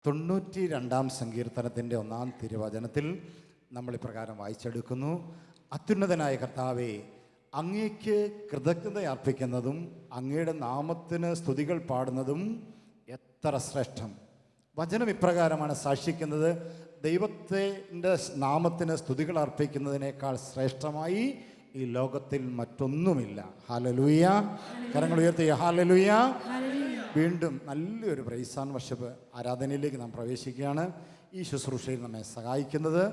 92 സങ്കീർത്തനത്തിൻ്റെ 1-ാം തിരുവചനത്തിൽ നമ്മൾ ഇപ്രകാരം വായിച്ചെടുക്കുന്നു. അത്യുന്നതനായ കർത്താവേ, അങ്ങേക്ക് കൃതജ്ഞത അർപ്പിക്കുന്നതും അങ്ങയുടെ നാമത്തിന് സ്തുതികൾ പാടുന്നതും എത്ര ശ്രേഷ്ഠം. വചനം ഇപ്രകാരമാണ് സാക്ഷിക്കുന്നത്: ദൈവത്തിൻ്റെ നാമത്തിന് സ്തുതികൾ അർപ്പിക്കുന്നതിനേക്കാൾ ശ്രേഷ്ഠമായി ഈ ലോകത്തിൽ മറ്റൊന്നുമില്ല. ഹല്ലേലൂയ. കരങ്ങൾ ഉയർത്തി ഹല്ലേലൂയ. വീണ്ടും നല്ലൊരു പ്രൈസ് ആൻഡ് വർഷിപ്പ് ആരാധനയിലേക്ക് നാം പ്രവേശിക്കുകയാണ്. ഈ ശുശ്രൂഷയിൽ നമ്മെ സഹായിക്കുന്നത്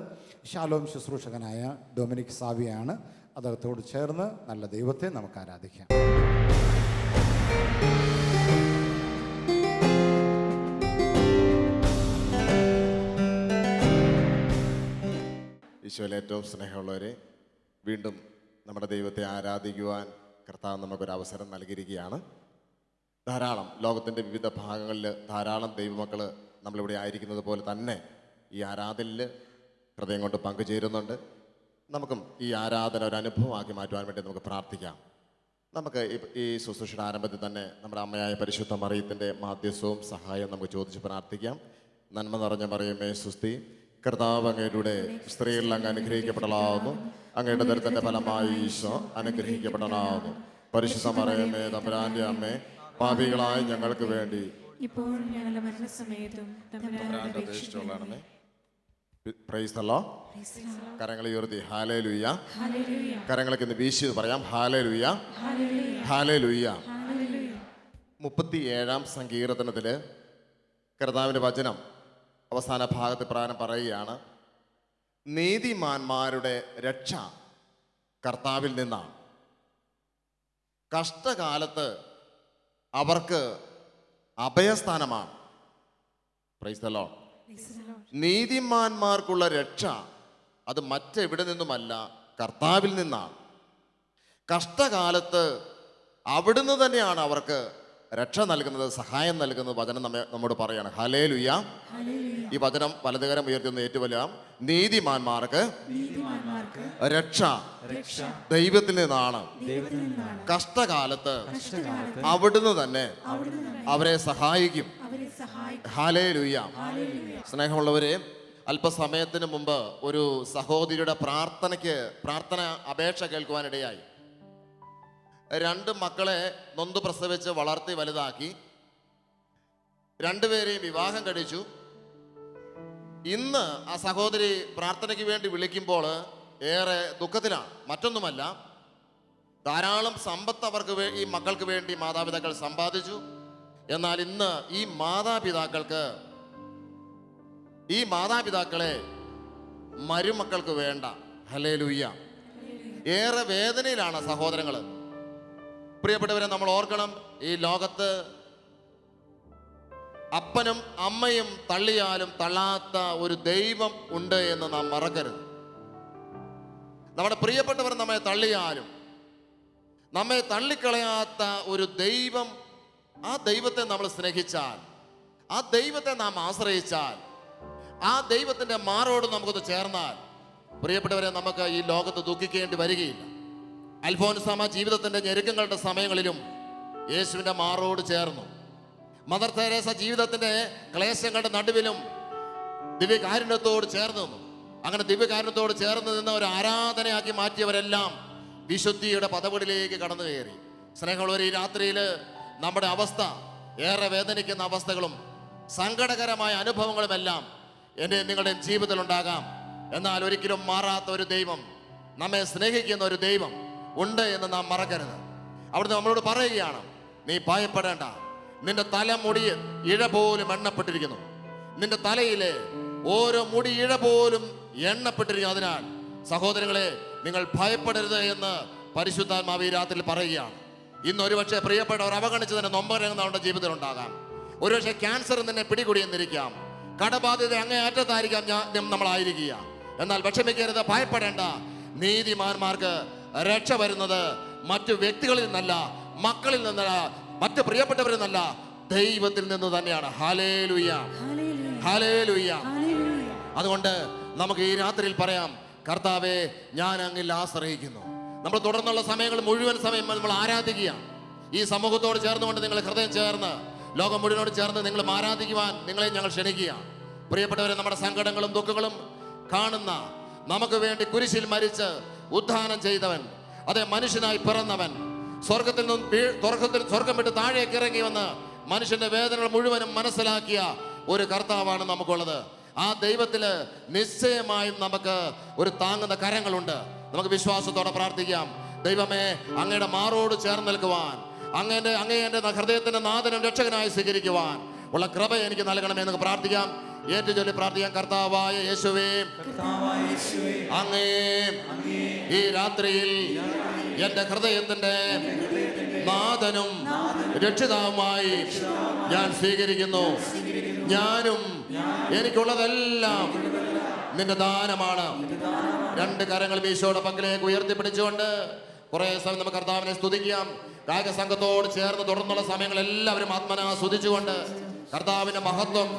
ഷാലോം ശുശ്രൂഷകനായ ഡൊമിനിക് സാവിയാണ്. അദ്ദേഹത്തോട് ചേർന്ന് നല്ല ദൈവത്തെ നമുക്ക് ആരാധിക്കാം. ഈശോയിൽ ഏറ്റവും സ്നേഹമുള്ളവരെ, വീണ്ടും നമ്മുടെ ദൈവത്തെ ആരാധിക്കുവാൻ കർത്താവ് നമുക്കൊരവസരം നൽകിയിരിക്കുകയാണ്. ധാരാളം ലോകത്തിൻ്റെ വിവിധ ഭാഗങ്ങളിൽ ധാരാളം ദൈവമക്കൾ നമ്മളിവിടെ ആയിരിക്കുന്നത് പോലെ തന്നെ ഈ ആരാധനയിൽ ഹൃദയം കൊണ്ട് പങ്കുചേരുന്നുണ്ട്. നമുക്കും ഈ ആരാധന ഒരു അനുഭവമാക്കി മാറ്റുവാൻ വേണ്ടി നമുക്ക് പ്രാർത്ഥിക്കാം. നമുക്ക് ഈ ശുശ്രൂഷയുടെ ആരംഭത്തിൽ തന്നെ നമ്മുടെ അമ്മയായ പരിശുദ്ധ മറിയത്തിൻ്റെ മാധ്യസ്ഥവും സഹായം നമുക്ക് ചോദിച്ച് പ്രാർത്ഥിക്കാം. നന്മ നിറഞ്ഞ മറിയമേ സുസ്തി, കർത്താവ് അങ്ങയുടെ സ്ത്രീകളിൽ അങ്ങ് അനുഗ്രഹിക്കപ്പെടലാവുന്നു, അങ്ങയുടെ ദരിദ്രന്റെ ഫലമായി ഈശോ അനുഗ്രഹിക്കപ്പെടലാവുന്നു. പരിശുദ്ധ മറിയമേ തമ്പുരാന്റെ അമ്മേ, പാപികളായ ഞങ്ങൾക്ക് വേണ്ടി ഇപ്പോൾ ഞങ്ങളുടെ മരണസമയത്തും തമ്പുരാനോട് അപേക്ഷിച്ചുകൊള്ളണമേ. Praise the lord. കരങ്ങൾ ഉയർത്തി ഹല്ലേലൂയ. ഹല്ലേലൂയ. കരങ്ങളൊക്കെ ഇന്ന് വീശി പറയാം ഹല്ലേലൂയ, ഹല്ലേലൂയ. 37-ാം സങ്കീർത്തനത്തിൽ കർത്താവിൻ്റെ വചനം അവസാന ഭാഗത്ത് പ്രകാരം പറയുകയാണ്: നീതിമാന്മാരുടെ രക്ഷ കർത്താവിൽ നിന്നാണ്, കഷ്ടകാലത്ത് അവർക്ക് അഭയസ്ഥാനമാണ്. Praise the lord. നീതിമാന്മാർക്കുള്ള രക്ഷ അത് മറ്റെവിടെ നിന്നുമല്ല, കർത്താവിൽ നിന്നാണ്. കഷ്ടകാലത്ത് അവിടുന്ന് തന്നെയാണ് അവർക്ക് രക്ഷ നൽകുന്നത്, സഹായം നൽകുന്നത്. വചനം നമ്മോട് പറയാണ് ഹല്ലേലൂയ. ഈ വചനം വലതുകരം ഉയർത്തുന്ന ഏറ്റുവല്ലാം: നീതിമാന്മാർക്ക് രക്ഷ ദൈവത്തിൽ നിന്നാണ്, കഷ്ടകാലത്ത് അവിടുന്ന് തന്നെ അവരെ സഹായിക്കും. ഹല്ലേലൂയ. സ്നേഹമുള്ളവരെ, അല്പസമയത്തിന് മുമ്പ് ഒരു സഹോദരിയുടെ പ്രാർത്ഥന അപേക്ഷ കേൾക്കുവാനിടയായി. 2 മക്കളെ നൊന്ത് പ്രസവിച്ച് വളർത്തി വലുതാക്കി, 2 പേരെയും വിവാഹം കഴിച്ചു. ഇന്ന് ആ സഹോദരി പ്രാർത്ഥനയ്ക്ക് വേണ്ടി വിളിക്കുമ്പോൾ ഏറെ ദുഃഖത്തിലാണ്. മറ്റൊന്നുമല്ല, ധാരാളം സമ്പത്ത് അവർക്ക് ഈ മക്കൾക്ക് വേണ്ടി മാതാപിതാക്കൾ സമ്പാദിച്ചു. എന്നാൽ ഇന്ന് ഈ മാതാപിതാക്കളെ മരുമക്കൾക്ക് വേണ്ട. ഹല്ലേലൂയ. ഏറെ വേദനയിലാണ് സഹോദരങ്ങൾ. പ്രിയപ്പെട്ടവരെ, നമ്മൾ ഓർക്കണം, ഈ ലോകത്ത് അപ്പനും അമ്മയും തള്ളിയാലും തള്ളാത്ത ഒരു ദൈവം ഉണ്ട് എന്ന് നാം മറക്കരുത്. നമ്മുടെ പ്രിയപ്പെട്ടവർ നമ്മെ തള്ളിയാലും നമ്മെ തള്ളിക്കളയാത്ത ഒരു ദൈവം, ആ ദൈവത്തെ നമ്മൾ സ്നേഹിച്ചാൽ, ആ ദൈവത്തെ നാം ആശ്രയിച്ചാൽ, ആ ദൈവത്തിൻ്റെ മാറോട് നമുക്കൊന്ന് ചേർന്നാൽ, പ്രിയപ്പെട്ടവരെ, നമുക്ക് ഈ ലോകത്ത് ദുഃഖിക്കേണ്ടി വരികയില്ല. അൽഫോൻസാമ ജീവിതത്തിൻ്റെ ഞെരുക്കങ്ങളുടെ സമയങ്ങളിലും യേശുവിൻ്റെ മാറോട് ചേർന്നു. മദർ തെരേസ ജീവിതത്തിൻ്റെ ക്ലേശങ്ങളുടെ നടുവിലും ദിവ്യകാരുണ്യത്തോട് ചേർന്ന് നിന്നു. അങ്ങനെ ദിവ്യകാരുണ്യത്തോട് ചേർന്ന് നിന്ന് ഒരു ആരാധനയാക്കി മാറ്റിയവരെല്ലാം വിശുദ്ധിയുടെ പദവികളിലേക്ക് കടന്നു കയറി. സ്നേഹമുള്ളവർ, ഈ രാത്രിയിൽ നമ്മുടെ അവസ്ഥ, ഏറെ വേദനിക്കുന്ന അവസ്ഥകളും സങ്കടകരമായ അനുഭവങ്ങളുമെല്ലാം എൻ്റെ നിങ്ങളുടെ ജീവിതത്തിലുണ്ടാകാം. എന്നാൽ ഒരിക്കലും മാറാത്ത ഒരു ദൈവം, നമ്മെ സ്നേഹിക്കുന്ന ഒരു ദൈവം ഉണ്ട് എന്ന് നാം മറക്കരുത്. അവിടുന്ന് നമ്മളോട് പറയുകയാണ്: നീ ഭയപ്പെടേണ്ട, നിന്റെ തലമുടി ഇഴ പോലും എണ്ണപ്പെട്ടിരിക്കുന്നു. നിന്റെ തലയിലെ ഓരോ മുടി ഇഴ പോലും എണ്ണപ്പെട്ടിരിക്കുന്നു. അതിനാൽ സഹോദരങ്ങളെ, നിങ്ങൾ ഭയപ്പെടരുത് എന്ന് പരിശുദ്ധാത്മാവ് ഈ രാത്രിയിൽ പറയുകയാണ്. ഇന്ന് ഒരുപക്ഷെ പ്രിയപ്പെട്ടവർ അവഗണിച്ചതിന്റെ നൊമ്പരങ്ങൾ നമ്മുടെ ജീവിതത്തിൽ ഉണ്ടാകാം. ഒരുപക്ഷെ ക്യാൻസർ നിന്നെ പിടികൂടിയെന്നിരിക്കാം, കടബാധ്യത അങ്ങേയറ്റത്തായിരിക്കാം നമ്മളായിരിക്കുക. എന്നാൽ വിഷമിക്കരുത്, ഭയപ്പെടേണ്ട. നീതിമാന്മാർക്ക് രക്ഷ വരുന്നത് മറ്റു വ്യക്തികളിൽ നിന്നല്ല, മക്കളിൽ നിന്നല്ല, മറ്റു പ്രിയപ്പെട്ടവരിൽ നിന്നല്ല, ദൈവത്തിൽ നിന്ന് തന്നെയാണ്. Hallelujah, hallelujah. അതുകൊണ്ട് നമുക്ക് ഈ രാത്രിയിൽ പറയാം: കർത്താവേ, ഞാൻ അങ്ങിൽ ആശ്രയിക്കുന്നു. നമ്മൾ തുടർന്നുള്ള സമയങ്ങൾ മുഴുവൻ സമയം നമ്മൾ ആരാധിക്കുക. ഈ സമൂഹത്തോട് ചേർന്നുകൊണ്ട് നിങ്ങൾ ഹൃദയം ചേർന്ന് ലോകം മുഴുവനോട് ചേർന്ന് നിങ്ങളും ആരാധിക്കുവാൻ നിങ്ങളെ ഞങ്ങൾ ക്ഷണിക്കുക. പ്രിയപ്പെട്ടവരെ, നമ്മുടെ സങ്കടങ്ങളും ദുഃഖങ്ങളും കാണുന്ന, നമുക്ക് വേണ്ടി കുരിശിൽ മരിച്ച് ഉദ്ധാനം ചെയ്തവൻ, അതേ മനുഷ്യനായി പിറന്നവൻ, സ്വർഗത്തിൽ നിന്നും സ്വർഗം വിട്ട് താഴേക്ക് ഇറങ്ങി വന്ന് മനുഷ്യന്റെ വേദനകൾ മുഴുവനും മനസ്സിലാക്കിയ ഒരു കർത്താവാണ് നമുക്കുള്ളത്. ആ ദൈവത്തില് നിശ്ചയമായും നമുക്ക് ഒരു താങ്ങുന്ന കരങ്ങളുണ്ട്. നമുക്ക് വിശ്വാസത്തോടെ പ്രാർത്ഥിക്കാം. ദൈവമേ, അങ്ങയുടെ മാറോട് ചേർന്ന് നിൽക്കുവാൻ, അങ്ങേ എൻ്റെ ഹൃദയത്തിന്റെ നാഥനും രക്ഷകനായി സ്വീകരിക്കുവാൻ ഉള്ള കൃപ എനിക്ക് നൽകണമേ എന്ന് പ്രാർത്ഥിക്കാം. ഏറ്റുചൊല്ലി പ്രാർത്ഥിക്കാം. കർത്താവായ യേശുവേ, അങ്ങേ ഈ രാത്രിയിൽ എൻ്റെ ഹൃദയത്തിന്റെ നാഥനും രക്ഷിതാവുമായി ഞാൻ സ്വീകരിക്കുന്നു. ഞാനും എനിക്കുള്ളതെല്ലാം നിന്റെ ദാനമാണ്. രണ്ട് കരങ്ങൾ ഈശോയുടെ പക്കലേക്ക് ഉയർത്തിപ്പിടിച്ചുകൊണ്ട് കുറേ സമയം നമുക്ക് കർത്താവിനെ സ്തുതിക്കാം. ഗായക സംഘത്തോട് ചേർന്ന് തുടർന്നുള്ള സമയങ്ങൾ എല്ലാവരും ആത്മനാ സ്തുതിച്ചുകൊണ്ട് കർത്താവിന്റെ മഹത്വം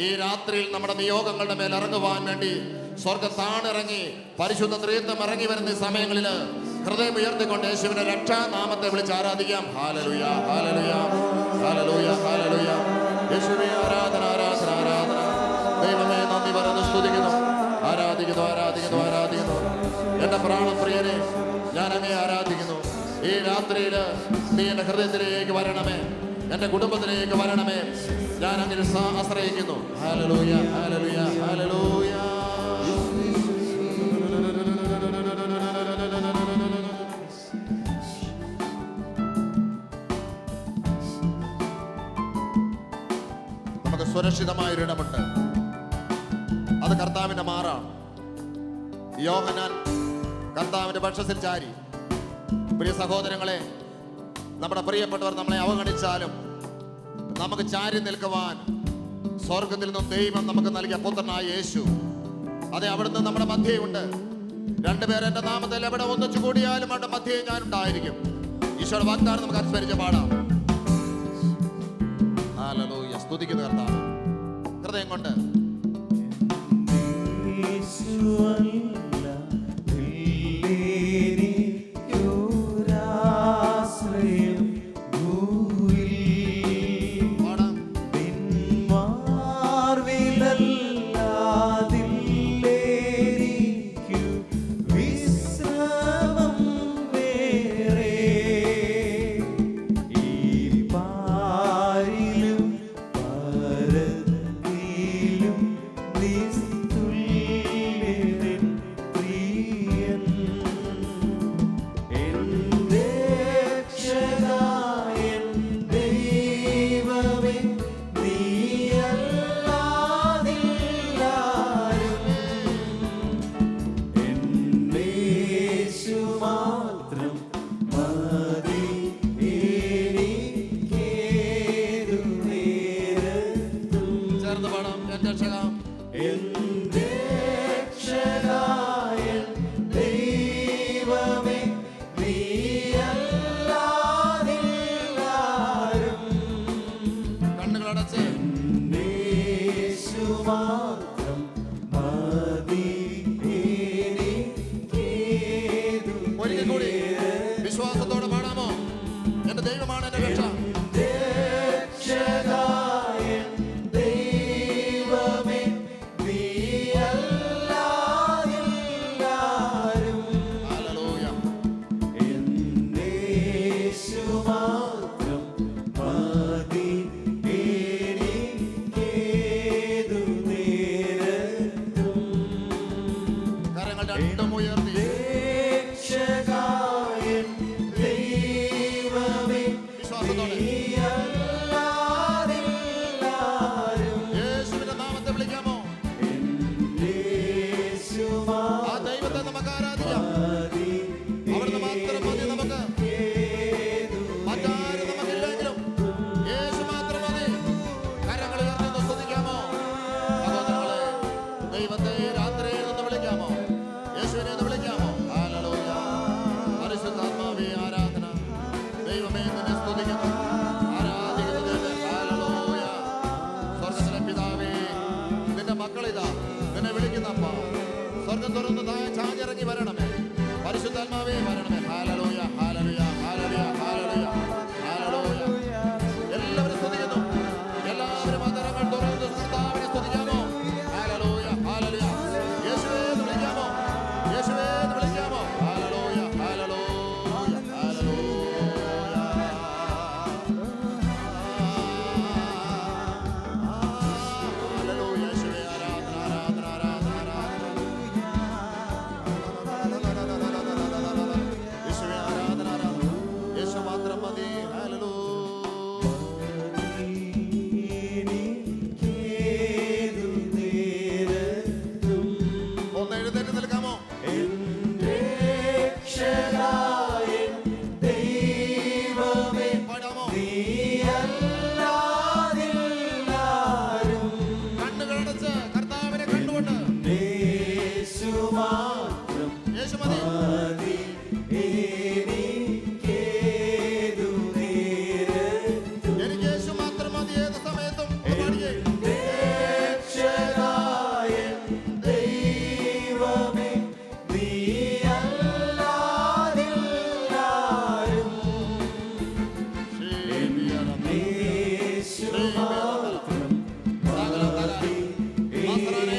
ഈ രാത്രിയിൽ നമ്മുടെ നിയോഗങ്ങളുടെ മേൽ ഇറങ്ങുവാൻ വേണ്ടി സ്വർഗം താണിറങ്ങി പരിശുദ്ധ ത്രിത്വം ഇറങ്ങി വരുന്ന ഈ സമയങ്ങളിൽ ഹൃദയം ഉയർത്തിക്കൊണ്ട് യേശുവിന്റെ രക്ഷാനാമത്തെ വിളിച്ച് ആരാധിക്കാം. Hallelujah, hallelujah, hallelujah, hallelujah. യേശുവേ, ആരാധന, ആരാധന, ആരാധന. ദൈവമേ, നന്ദി പറയുന്നു, സ്തുതിക്കുന്നു, ആരാധിക്കുന്നു, ആരാധിക്കുന്നു, ആരാധിക്കുന്നു. എൻ്റെ പ്രാണപ്രിയനെ, ഞാൻ അങ്ങേ ആരാധിക്കുന്നു. ഈ രാത്രിയിൽ നീ എൻ്റെ ഹൃദയത്തിലേക്ക് വരണമേ, എൻ്റെ കുടുംബത്തിലേക്ക് വരണമേ. ഞാൻ അങ്ങനെ ആശ്രയിക്കുന്നു. Hallelujah, hallelujah, hallelujah. നമുക്ക് സുരക്ഷിതമായൊരിടമുണ്ട്. അത് കർത്താവിന്റെ മാറാണ്. യോഹന്നാൻ കർത്താവിന്റെ പക്ഷത്തിൽ ചാരി. പ്രിയ സഹോദരങ്ങളെ, നമ്മുടെ പ്രിയപ്പെട്ടവർ നമ്മളെ അവഗണിച്ചാലും നമുക്ക് ചാരി നിൽക്കുവാൻ സ്വർഗത്തിൽ നിന്നും ദൈവം നമുക്ക് നൽകിയ പുത്രനായ യേശു, അതെ, അവിടുന്ന് നമ്മുടെ മധ്യയുണ്ട്. രണ്ടുപേർ എൻ്റെ നാമത്തിൽ എവിടെ ഒന്നിച്ചു കൂടിയാലും അവരുടെ മധ്യേ ഞാൻ ഉണ്ടായിരിക്കും. ഈശോയുടെ വാഗ്ദാനം നമുക്ക് അനുസ്മരിച്ച് പാടാം. ഹല്ലേലൂയ, സ്തുതിക്കുന്നു കർത്താവ് ഹൃദയം കൊണ്ട്. വിശ്വാസത്തോടെ പാടാമോ? എന്റെ ദൈവമാണ് എന്റെ രക്ഷ. സ്വർഗം തുറന്ന് ചാഞ്ഞിറങ്ങി വരണമേ, പരിശുദ്ധാത്മാവേ വരണമേ. Hallelujah, hallelujah, hallelujah, hallelujah, hallelujah. എല്ലാവരും സ്തുതിക്കുന്നു. അടച്ച് കർത്താവിനെ കണ്ടുകൊണ്ട് യേശു മതി. എനിക്ക് യേശു മാത്രം മതി ഏത് സമയത്തും. പാടിയേ. സകല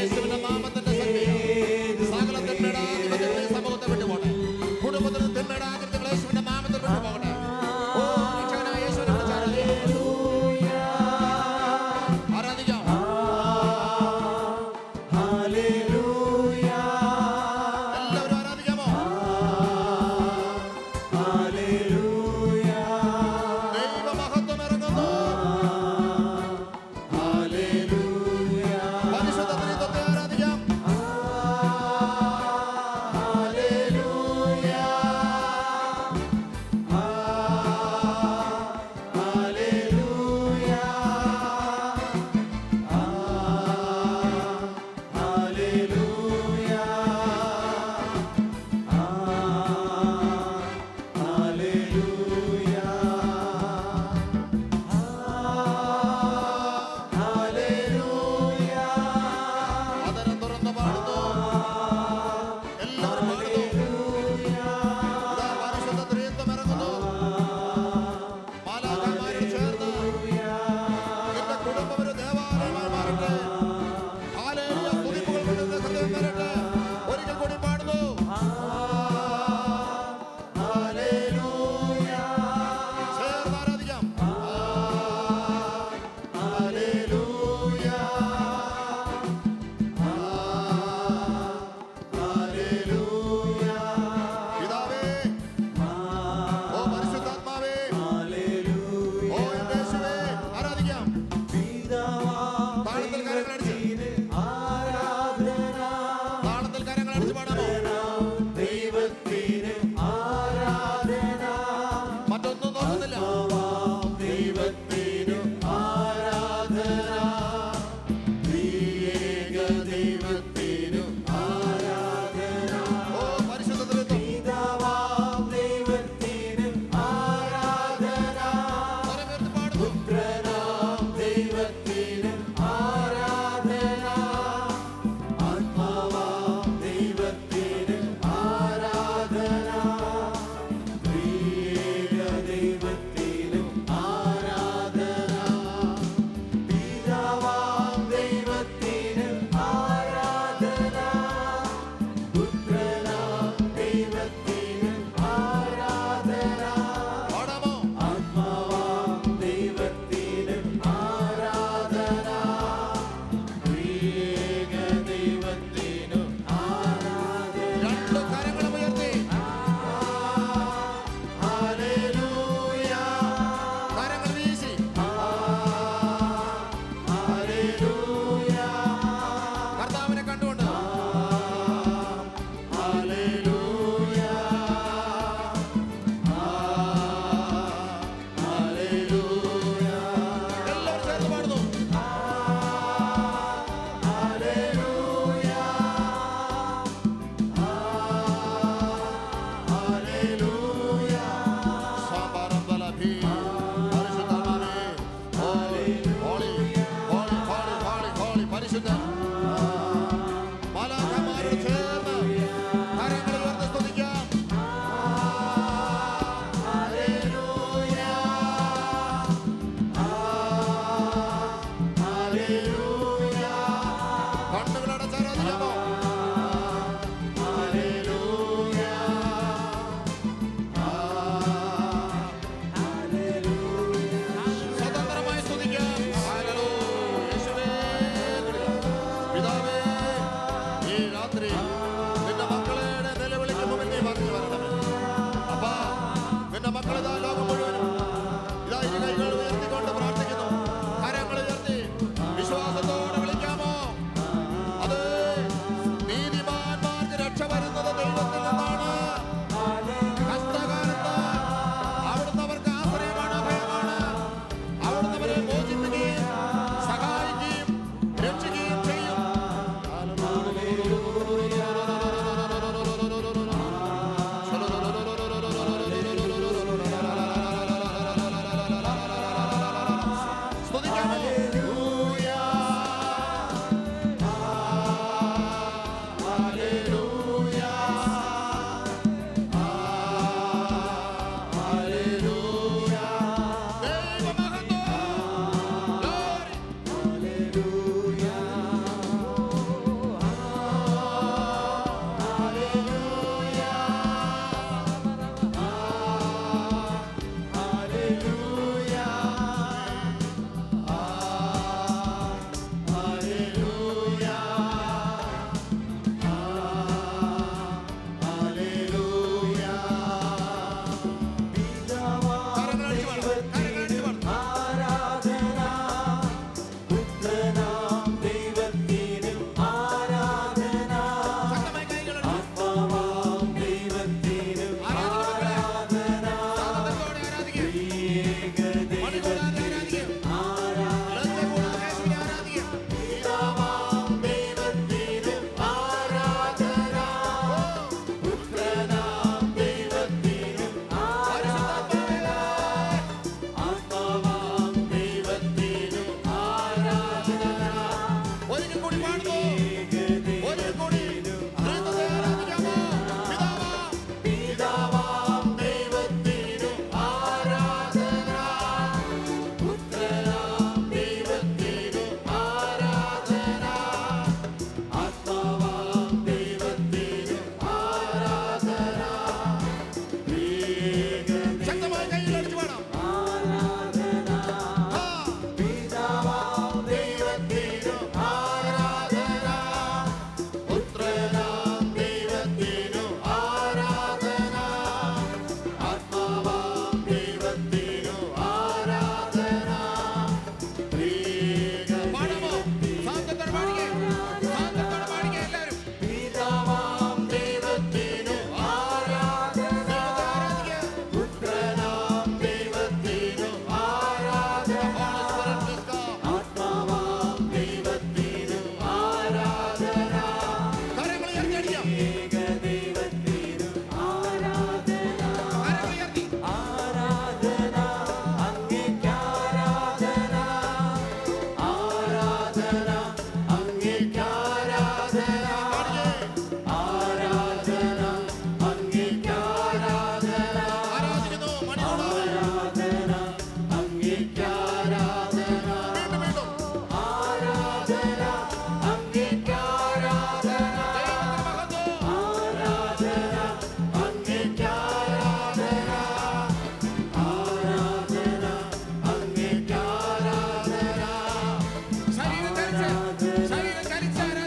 ശരീരം ചലിച്ച്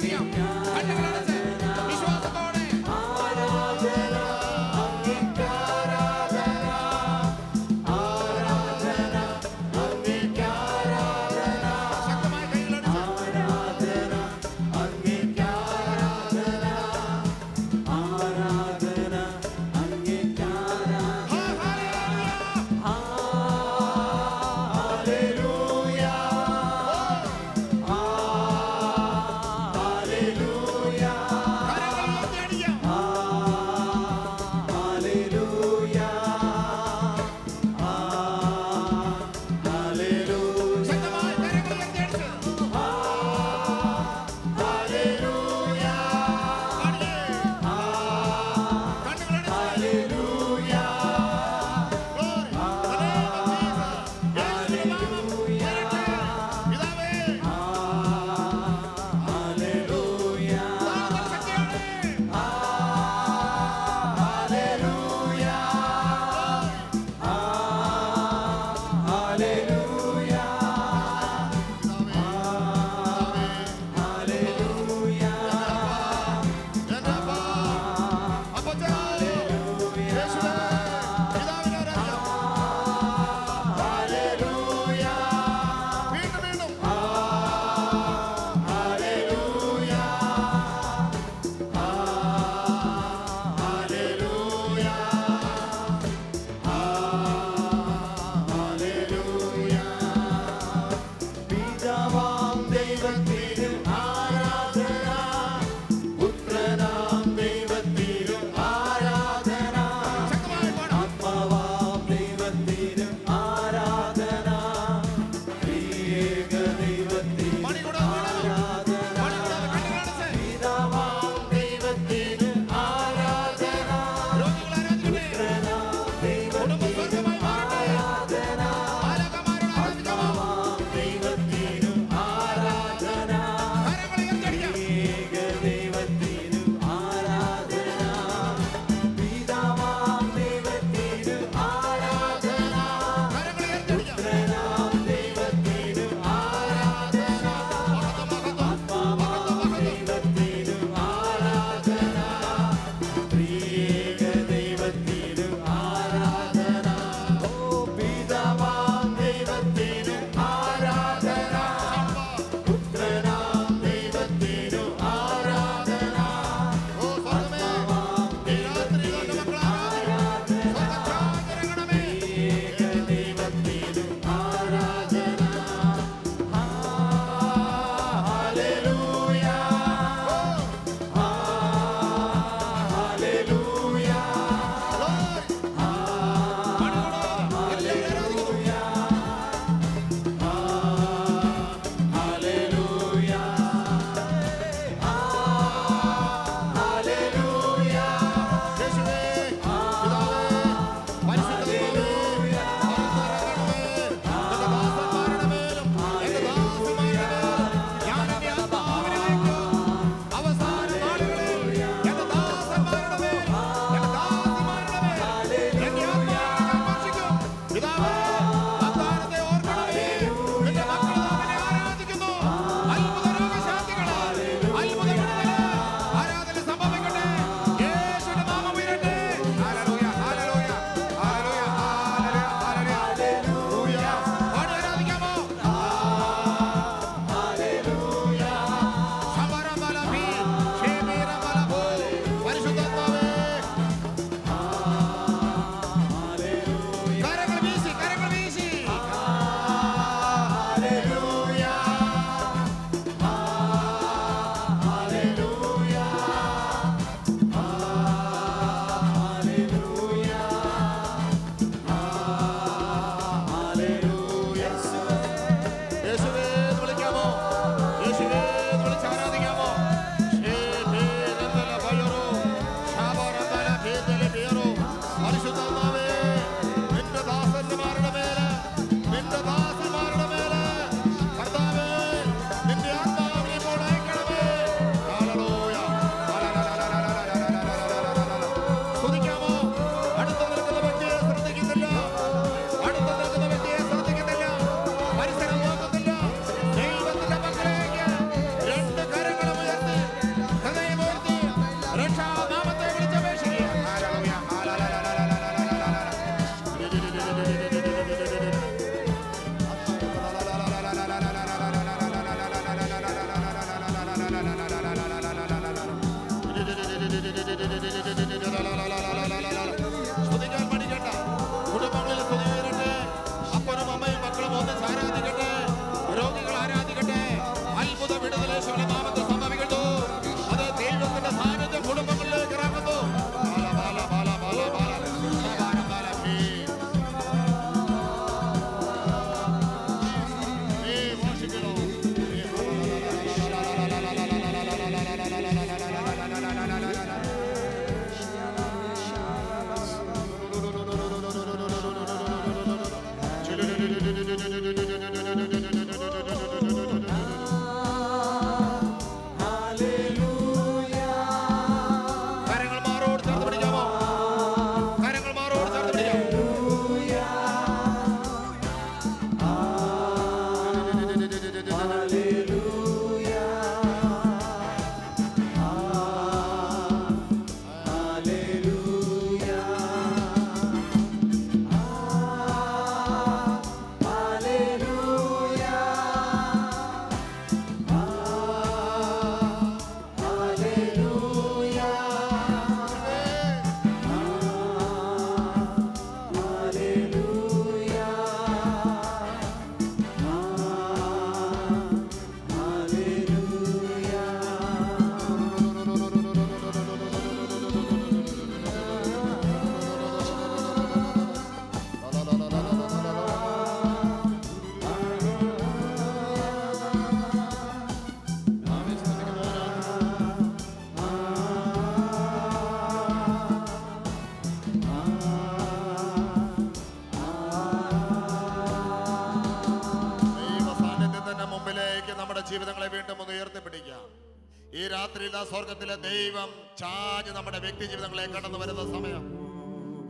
ഈ രാത്രിയിൽ ആ സ്വർഗത്തിലെ ദൈവം ചാഞ്ഞ് നമ്മുടെ വ്യക്തി ജീവിതങ്ങളെ കടന്നു വരുന്ന സമയം.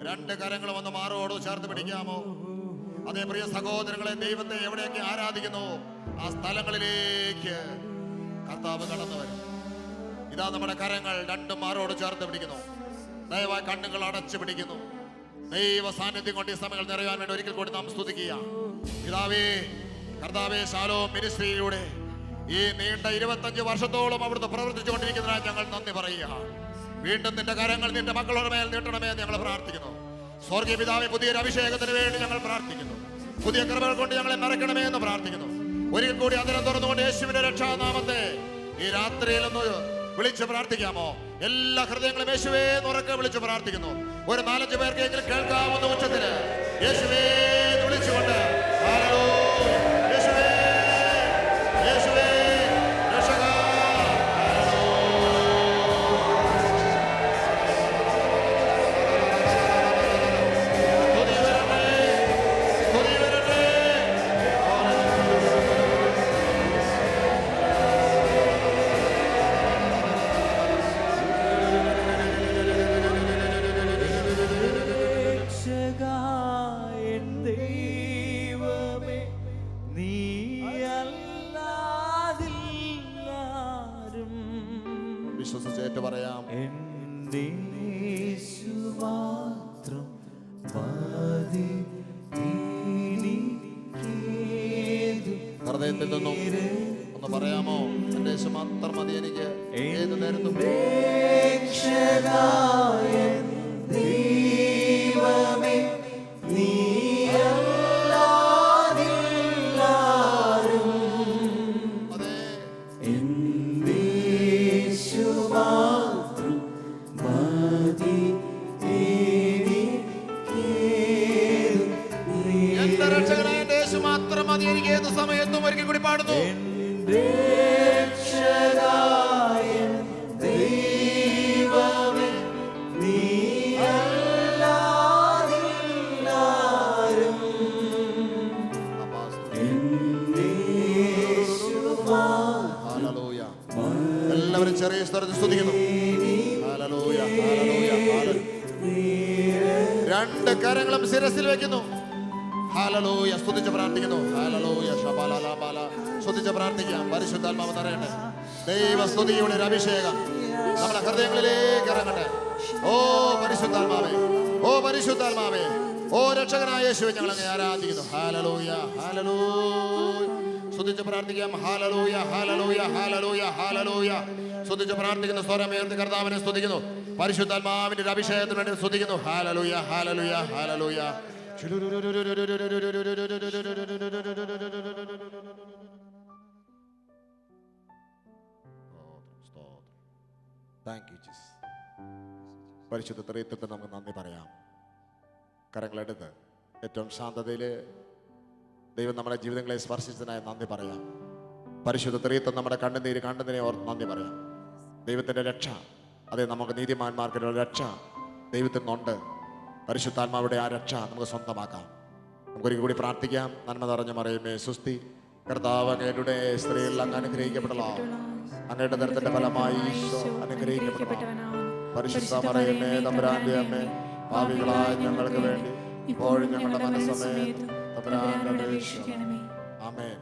രണ്ട് കരങ്ങളും ഒന്ന് മാറോട് ചേർത്ത് പിടിക്കാമോ? അതേ പ്രിയ സഹോദരങ്ങളെ, ദൈവത്തെ എവിടെയൊക്കെ ആരാധിക്കുന്നു ആ സ്ഥലങ്ങളിലേക്ക് കർത്താവ് കടന്നു വരും. ഇതാ നമ്മുടെ കരങ്ങൾ രണ്ടും മാറോട് ചേർത്ത് പിടിക്കുന്നു. ദയവായി കണ്ണുകൾ അടച്ചു പിടിക്കുന്നു. ദൈവ സാന്നിധ്യം കൊണ്ട് ഈ സമയങ്ങൾ നിറയാൻ വേണ്ടി ഒരിക്കൽ കൂടി നാം സ്തുതിക്കുക. പിതാവേ, കർത്താവേ, ശാലോം മിനിസ്ട്രിയിലൂടെ ഈ നീണ്ട 25 വർഷത്തോളം അവിടുന്ന് പ്രവർത്തിച്ചുകൊണ്ടിരിക്കുന്നതിനായി ഞങ്ങൾ നന്ദി പറയുക. വീണ്ടും നിന്റെ കരങ്ങൾ നിന്റെ മക്കളുടെ മേൽ നീട്ടണമേ എന്ന് ഞങ്ങൾ പ്രാർത്ഥിക്കുന്നു. സ്വർഗീയ പിതാവേ, പുതിയൊരു അഭിഷേകത്തിന് വേണ്ടി ഞങ്ങൾ പ്രാർത്ഥിക്കുന്നു. പുതിയ കൃപകൾ കൊണ്ട് ഞങ്ങളെ നിറയ്ക്കണമേ എന്ന് പ്രാർത്ഥിക്കുന്നു. ഒരിക്കൽ കൂടി അതിനെ തുറന്നുകൊണ്ട് യേശുവിന്റെ രക്ഷാനാമത്തെ ഈ രാത്രിയിൽ ഒന്ന് വിളിച്ച് പ്രാർത്ഥിക്കാമോ? എല്ലാ ഹൃദയങ്ങളും യേശുവേ ഉറക്കെ വിളിച്ച് പ്രാർത്ഥിക്കുന്നു. ഒരു 4-5 പേർക്കെങ്കിലും കേൾക്കാവുന്ന ഉച്ചത്തില് യേശുവേ വിളിച്ചുകൊണ്ട് യേശുവേ, യേശുവേ രക്ഷകാ, സ്തുതി വരട്ടെ, സ്തുതി വരട്ടെ. വിശ്വസിച്ചേറ്റ് പറയാം. ഹൃദയത്തിൽ നിന്നും ഒന്ന് പറയാമോ? എന്റെ യേശു മാത്രം മതി എനിക്ക് ഏത് നേരത്തും. എന്റെ രക്ഷകനായ എന്റെ യേശു മാത്രം മതി എനിക്ക് ഏത് സമയത്തും. ഒരിക്കൽ കൂടി പാടുന്നു. എല്ലാവരും ചെറിയ സ്ഥലത്ത് സ്തുതിക്കുന്നു. Hallelujah, hallelujah, hallelujah. രണ്ട് കരങ്ങളും ശിരസിൽ വെക്കുന്നു. ഹല്ലേലൂയ, സ്തുതിച്ച് പ്രാർത്ഥിക്കുന്നു. ഹല്ലേലൂയ, ശബലലബല. സ്തുതിച്ച് പ്രാർത്ഥിക്കാം. പരിശുദ്ധാത്മാവ് നിറയട്ടെ. ദൈവസ്തുതിയുടെ ഒരു അഭിഷേകം നമ്മുടെ ഹൃദയങ്ങളിലേക്ക് ഇറങ്ങട്ടെ. ഓ പരിശുദ്ധാത്മാവേ, ഓ പരിശുദ്ധാത്മാവേ, ഓ രക്ഷകനായ യേശുവേ, ഞങ്ങൾ അങ്ങേ ആരാധിക്കുന്നു. Hallelujah, hallelujah. സ്തുതിച്ച് പ്രാർത്ഥിക്കാം. Hallelujah, hallelujah, hallelujah, hallelujah. സ്തുതിച്ച് പ്രാർത്ഥിക്കുന്നു. സ്വരമേർന്ന് കർത്താവിനെ സ്തുതിക്കുന്നു. പരിശുദ്ധാത്മാവിന്റെ ഒരു അഭിഷേകത്തിന് വേണ്ടി സ്തുതിക്കുന്നു. Hallelujah, hallelujah, hallelujah. Thank you Jesus. പരിശുദ്ധ ത്രിത്വത്തിന് നമുക്ക് നന്ദി പറയാം. കരങ്ങളെടുത്ത് ഏറ്റവും ശാന്തതയിൽ ദൈവം നമ്മുടെ ജീവിതങ്ങളെ സ്പർശിച്ചതിനായി നന്ദി പറയാം. പരിശുദ്ധ ത്രിത്വം നമ്മുടെ കണ്ണുനീരെ ഓർത്ത് നന്ദി പറയാം. ദൈവത്തിൻ്റെ രക്ഷ, അതെ, നമുക്ക് നീതിമാന്മാർക്കുള്ള രക്ഷ ദൈവത്തിൽ നിന്നുണ്ട്. പരിശുദ്ധാത്മാവിടെ ആ രക്ഷ നമുക്ക് സ്വന്തമാക്കാം. നമുക്കൊരിക്കൽ കൂടി പ്രാർത്ഥിക്കാം. നന്മ നിറഞ്ഞ മറിയമേ സ്വസ്തി, കർത്താവ് അങ്ങയുടെ സ്ത്രീകളിൽ അങ്ങ് അനുഗ്രഹിക്കപ്പെടலாம். അങ്ങയുടെ തരത്തിന്റെ ഫലമായി ഈശോ അനുഗ്രഹിക്കപ്പെടണം. പരിശുദ്ധ മറിയമേ തമ്പുരാന്റെ അമ്മേ, പാപികളായ ഞങ്ങൾക്ക് വേണ്ടി ഇപ്പോഴും ഞങ്ങളുടെ മനസ്സമേതും തമ്പുരാനോട് അപേക്ഷിക്കണമേ. ആമേൻ.